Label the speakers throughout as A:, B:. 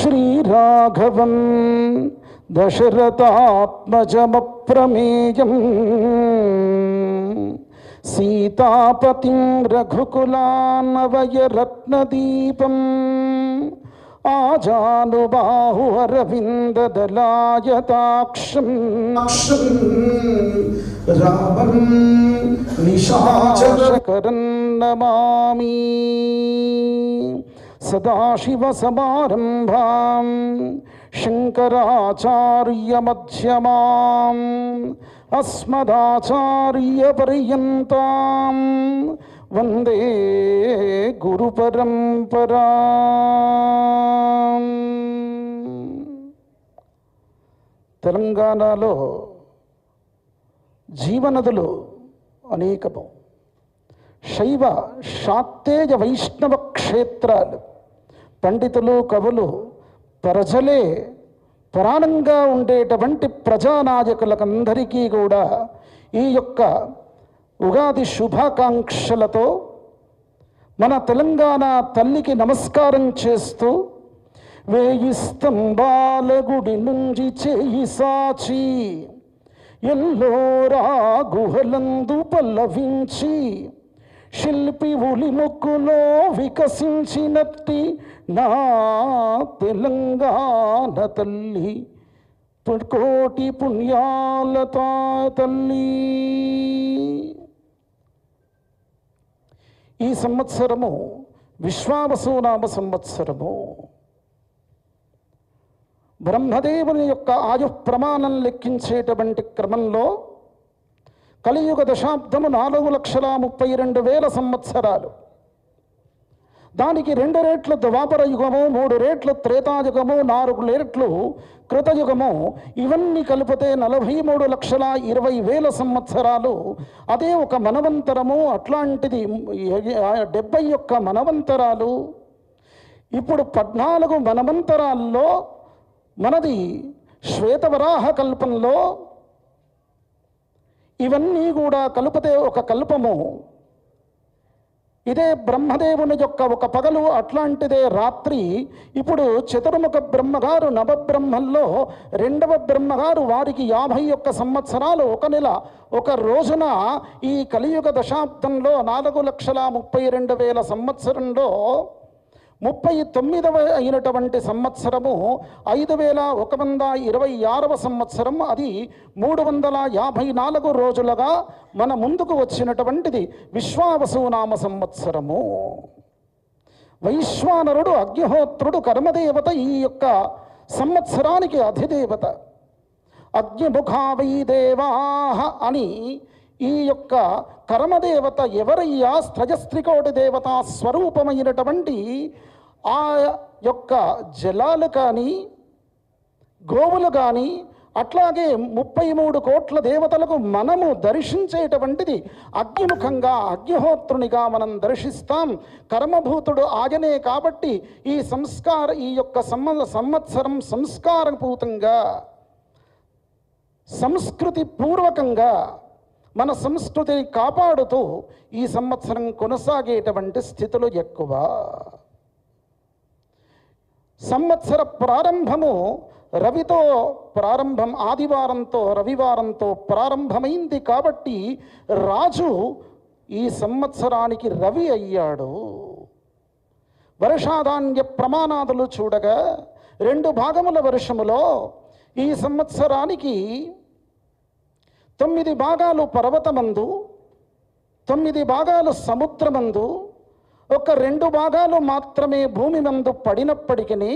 A: శ్రీరాఘవం దశరథాత్మజమప్రమేయం సీతాపతిం రఘుకులాన్నవయరత్నదీపం ఆజానుబాహు అరవిందదలాయతాక్షం రామం నిశాచరకరం నమామి. సదాశివసమారంభాం శంకరాచార్యమధ్యమాం అస్మదాచార్యపర్యంతాం వందే గురుపరంపరాం. తెలంగాణలో జీవనదులు అనేకము. శైవ శాక్తేయ వైష్ణవ క్షేత్రాలు. పండితులు కవులు ప్రజలే పురాణంగా ఉండేటువంటి ప్రజానాయకులకందరికీ కూడా ఈ యొక్క ఉగాది శుభాకాంక్షలతో మన తెలంగాణ తల్లికి నమస్కారం చేస్తూ, వేయి స్తంభాల గుడి నుంచి చేయి సాచి ఎల్లోరా గుహలందు పల్లవించి శిల్పి ఉలి ముక్కులో వికసించినట్టి నా తెలంగాణ తల్లి కోటి పుణ్యాల తల్లి. ఈ సంవత్సరము విశ్వావసునామ సంవత్సరము. బ్రహ్మదేవుని యొక్క ఆయు ప్రమాణం లెక్కించేటువంటి క్రమంలో కలియుగ దశాబ్దము 4,32,000 సంవత్సరాలు. దానికి 2 రెట్లు ద్వాపర యుగము, 3 రెట్లు త్రేతాయుగము, 4 రెట్లు కృతయుగము. ఇవన్నీ కలిపితే 43,20,000 సంవత్సరాలు. అదే ఒక మనవంతరము. అట్లాంటిది 71 మనవంతరాలు. ఇప్పుడు 14 మనవంతరాల్లో మనది శ్వేతవరాహ కల్పంలో ఇవన్నీ కూడా కలిపితే ఒక కల్పము. ఇదే బ్రహ్మదేవుని యొక్క ఒక పగలు, అట్లాంటిదే రాత్రి. ఇప్పుడు చతుర్ముఖ బ్రహ్మగారు నవబ్రహ్మల్లో 2వ బ్రహ్మగారు, వారికి 51 సంవత్సరాలు 1 నెల 1 రోజున ఈ కలియుగ దశాబ్దంలో 4,32,000 సంవత్సరంలో 39వ అయినటువంటి సంవత్సరము 5,126వ సంవత్సరం. అది 354 రోజులుగా మన ముందుకు వచ్చినటువంటిది విశ్వావసునామ సంవత్సరము. వైశ్వానరుడు అగ్నిహోత్రుడు కర్మదేవత ఈ యొక్క సంవత్సరానికి అధిదేవత. అగ్నిముఖావై దేవాః అని ఈ యొక్క కర్మదేవత ఎవరయ్యా? త్రయస్త్రికోటి దేవతా స్వరూపమైనటువంటి ఆ యొక్క జలాలు కానీ, గోవులు కానీ, అట్లాగే 33 కోట్ల దేవతలకు మనము దర్శించేటువంటిది అగ్నిముఖంగా, అగ్నిహోత్రునిగా మనం దర్శిస్తాం. కర్మభూతుడు ఆయనే కాబట్టి ఈ యొక్క సంవత్సరం సంస్కారపూతంగా, సంస్కృతి పూర్వకంగా మన సంస్కృతిని కాపాడుతూ ఈ సంవత్సరం కొనసాగేటువంటి స్థితులు ఎక్కువ. సంవత్సర ప్రారంభము రవితో ప్రారంభం, ఆదివారంతో రవివారంతో ప్రారంభమైంది కాబట్టి రాజు ఈ సంవత్సరానికి రవి అయ్యాడు. వర్షాధాన్య ప్రమాణాదులు చూడగా 2 భాగముల వర్షములో ఈ సంవత్సరానికి 9 భాగాలు పర్వతమందు, 9 భాగాలు సముద్రమందు, ఒక 2 భాగాలు మాత్రమే భూమి నందు పడినప్పటికీ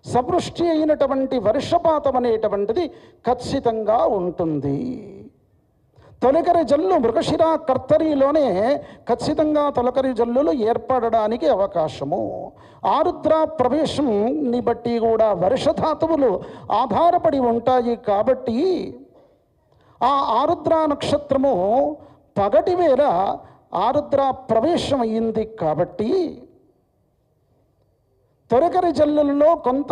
A: సవృష్టి అయినటువంటి వర్షపాతం అనేటువంటిది ఖచ్చితంగా ఉంటుంది. తొలకరి జల్లు మృగశిర కర్తరిలోనే ఖచ్చితంగా తొలకరి జల్లులు ఏర్పడడానికి అవకాశము. ఆరుద్ర ప్రవేశంని బట్టి కూడా వర్షధాతువులు ఆధారపడి ఉంటాయి. కాబట్టి ఆ ఆరుద్ర నక్షత్రము పగటి వేళ ఆరుద్ర ప్రవేశం అయ్యింది కాబట్టి తొలకరి జల్లులలో కొంత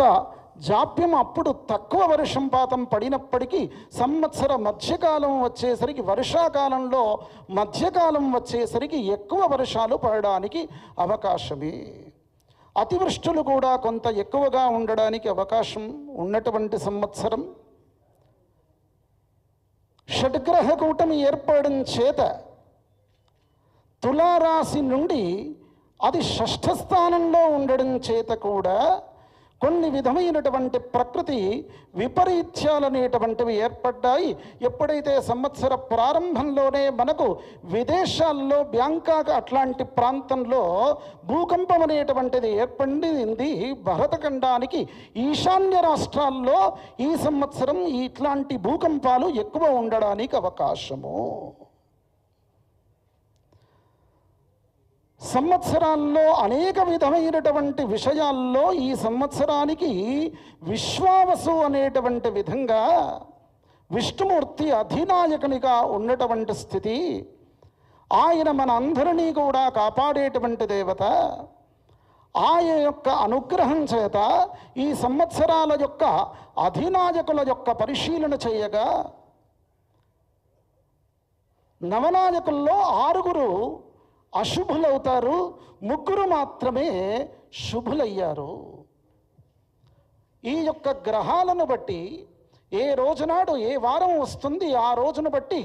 A: జాప్యం, అప్పుడు తక్కువ వర్షంపాతం పడినప్పటికీ సంవత్సర మధ్యకాలం వచ్చేసరికి, వర్షాకాలంలో మధ్యకాలం వచ్చేసరికి ఎక్కువ వర్షాలు పడడానికి అవకాశమే. అతివృష్టులు కూడా కొంత ఎక్కువగా ఉండడానికి అవకాశం ఉన్నటువంటి సంవత్సరం. షడ్గ్రహ కూటమి ఏర్పడడం చేత తులారాశి నుండి అది షష్ఠ స్థానంలో ఉండడం చేత కూడా కొన్ని విధమైనటువంటి ప్రకృతి విపరీత్యాలనేటువంటివి ఏర్పడ్డాయి. ఎప్పుడైతే సంవత్సర ప్రారంభంలోనే మనకు విదేశాల్లో బ్యాంకాక్ అట్లాంటి ప్రాంతంలో భూకంపం అనేటువంటిది ఏర్పడింది. భరతఖండానికి ఈశాన్య రాష్ట్రాల్లో ఈ సంవత్సరం ఇట్లాంటి భూకంపాలు ఎక్కువ ఉండడానికి అవకాశము. సంవత్సరాల్లో అనేక విధమైనటువంటి విషయాల్లో ఈ సంవత్సరానికి విశ్వావసు అనేటువంటి విధంగా విష్ణుమూర్తి అధినాయకునిగా ఉన్నటువంటి స్థితి. ఆయన మన అందరినీ కూడా కాపాడేటువంటి దేవత. ఆయన యొక్క అనుగ్రహం చేత ఈ సంవత్సరాల యొక్క అధినాయకుల యొక్క పరిశీలన చేయగా నవనాయకుల్లో 6 అశుభులవుతారు, 3 మాత్రమే శుభులయ్యారు. ఈ యొక్క గ్రహాలను బట్టి ఏ రోజునాడు ఏ వారం వస్తుంది, ఆ రోజును బట్టి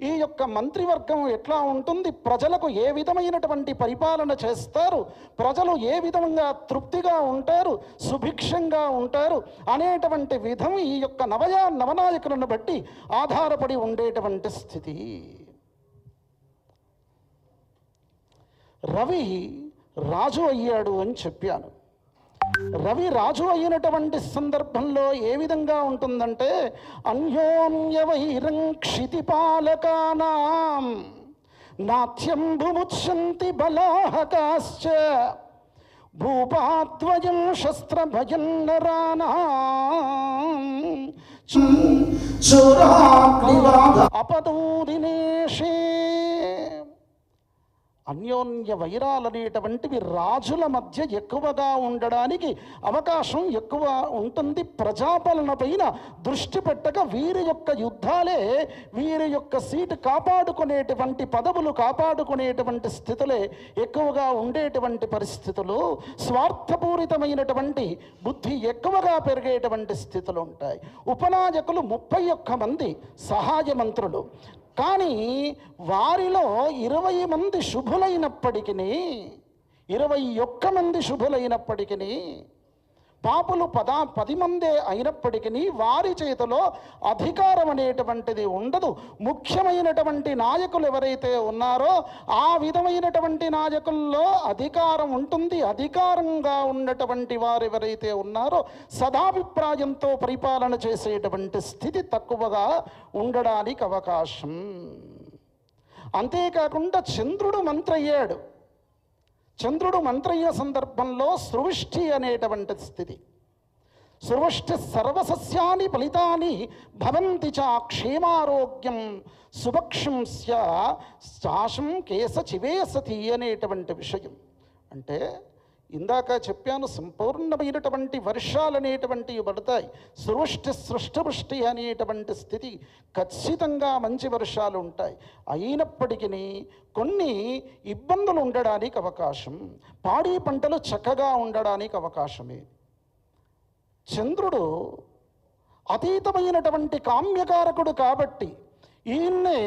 A: ఈ యొక్క మంత్రివర్గం ఎట్లా ఉంటుంది, ప్రజలకు ఏ విధమైనటువంటి పరిపాలన చేస్తారు, ప్రజలు ఏ విధంగా తృప్తిగా ఉంటారు, సుభిక్షంగా ఉంటారు అనేటువంటి విధం ఈ యొక్క నవనాయకులను బట్టి ఆధారపడి ఉండేటువంటి స్థితి. రవి రాజు అయ్యాడు అని చెప్పాను. రవి రాజు అయినటువంటి సందర్భంలో ఏ విధంగా ఉంటుందంటే అన్యోన్య వైరం క్షితిపాలకానాం నాట్యం భుముచ్యంతి బలాహకాశ్చ భూపాద్వయం శస్త్రభయం నరాణాం అపదూరినేషే. అన్యోన్య వైరాలనేటువంటివి రాజుల మధ్య ఎక్కువగా ఉండడానికి అవకాశం ఎక్కువ ఉంటుంది. ప్రజాపాలన పైన దృష్టి పెట్టక వీరి యొక్క యుద్ధాలే వీరి యొక్క సీటు కాపాడుకునేటువంటి పదవులు కాపాడుకునేటువంటి స్థితులే ఎక్కువగా ఉండేటువంటి పరిస్థితులు. స్వార్థపూరితమైనటువంటి బుద్ధి ఎక్కువగా పెరిగేటువంటి స్థితులు ఉంటాయి. ఉపనాయకులు 31 మంది సహాయ మంత్రులు, కానీ వారిలో 20 మంది శుభులైనప్పటికీ 21 మంది శుభులైనప్పటికీ పాపులు 10 మందే అయినప్పటికీ వారి చేతిలో అధికారం అనేటువంటిది ఉండదు. ముఖ్యమైనటువంటి నాయకులు ఎవరైతే ఉన్నారో ఆ విధమైనటువంటి నాయకుల్లో అధికారం ఉంటుంది. అధికారంగా ఉన్నటువంటి వారు ఎవరైతే ఉన్నారో సదాభిప్రాయంతో పరిపాలన చేసేటువంటి స్థితి తక్కువగా ఉండడానికి అవకాశం. అంతేకాకుండా చంద్రుడు మంత్రి అయ్యాడు. చంద్రుడు మంత్రయ్య సందర్భంలో సృష్టి అనేటువంటి స్థితి. సృష్టి సర్వసస్యాని ఫలితాని భవంతి చ క్షేమారోగ్యం సుభక్షం శాశం కేశ చివేసతి అనేటువంటి విషయం. అంటే ఇందాక చెప్పాను, సంపూర్ణమైనటువంటి వర్షాలు అనేటువంటివి పడతాయి. సృష్టి అనేటువంటి స్థితి ఖచ్చితంగా మంచి వర్షాలు ఉంటాయి. అయినప్పటికీ కొన్ని ఇబ్బందులు ఉండడానికి అవకాశం. పాడి పంటలు చక్కగా ఉండడానికి అవకాశమే. చంద్రుడు అతీతమైనటువంటి కామ్యకారకుడు కాబట్టి ఈయన్నే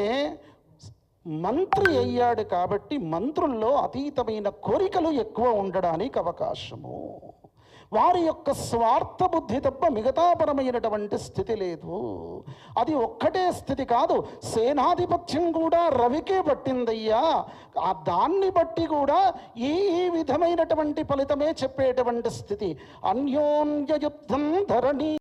A: మంత్రి అయ్యాడు కాబట్టి మంత్రుల్లో అతీతమైన కోరికలు ఎక్కువ ఉండడానికి అవకాశము. వారి యొక్క స్వార్థ బుద్ధి తప్ప మిగతాపరమైనటువంటి స్థితి లేదు. అది ఒక్కటే స్థితి కాదు, సేనాధిపత్యం కూడా రవికే పట్టిందయ్యా. దాన్ని బట్టి కూడా ఈ విధమైనటువంటి ఫలితమే చెప్పేటువంటి స్థితి. అన్యోన్య యుద్ధం ధరణి